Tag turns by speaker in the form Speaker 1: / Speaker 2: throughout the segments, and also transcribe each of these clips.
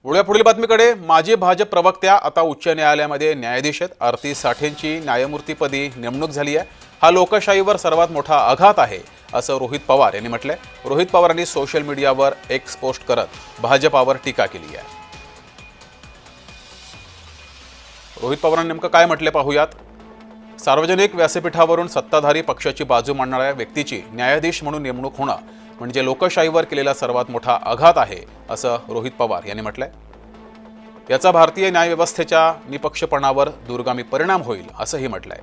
Speaker 1: पुढील बातमीकडे माजी भाजप प्रवक्त्या आता उच्च न्यायालयामध्ये न्यायाधीश आहेत। आरती साठेंची न्यायमूर्तीपदी नेमणूक झाली आहे। हा लोकशाहीवर सर्वात मोठा आघात आहे असं रोहित पवार यांनी म्हटलंय। रोहित पवारांनी सोशल मीडियावर एक्स पोस्ट करत भाजपावर टीका केली आहे। रोहित पवारांनी नेमकं काय म्हटले पाहूयात। सार्वजनिक व्यासपीठावरून सत्ताधारी पक्षाची बाजू मांडणाऱ्या व्यक्तीची न्यायाधीश म्हणून नेमणूक होणं म्हणजे लोकशाहीवर केलेला सर्वात मोठा आघात आहे असं रोहित पवार यांनी म्हटलंय। याचा भारतीय न्यायव्यवस्थेच्या निपक्षपणावर दूरगामी परिणाम होईल असंही म्हटलंय।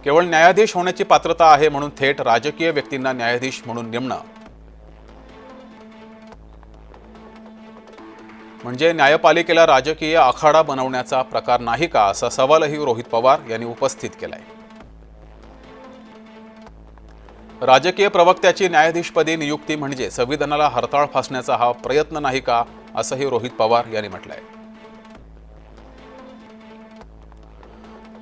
Speaker 1: केवळ न्यायाधीश होण्याची पात्रता आहे म्हणून थेट राजकीय व्यक्तींना न्यायाधीश म्हणून नेमणं म्हणजे न्यायपालिकेला राजकीय आखाडा बनवण्याचा प्रकार नाही का, असा सवालही रोहित पवार यांनी उपस्थित केलाय। राजकीय प्रवक्त्याची न्यायाधीशपदी नियुक्ती म्हणजे संविधानाला हरताळ फासण्याचा हा प्रयत्न नाही का, असंही रोहित पवार यांनी म्हटलंय।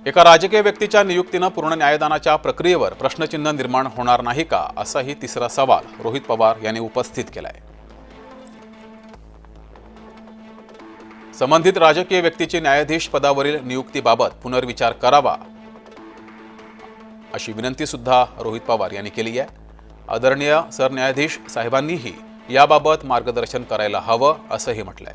Speaker 1: एका राजकीय व्यक्तीच्या नियुक्तीनं पूर्ण न्यायदानाच्या प्रक्रियेवर प्रश्नचिन्ह निर्माण होणार नाही का, असाही तिसरा सवाल रोहित पवार यांनी उपस्थित केलाय। संबंधित राजकीय व्यक्तीची न्यायाधीश पदावरील नियुक्तीबाबत पुनर्विचार करावा अशी विनंती सुद्धा रोहित पवार यांनी केली आहे। आदरणीय सरन्यायाधीश साहेबांनीही याबाबत मार्गदर्शन करायला हवं असंही म्हटलंय।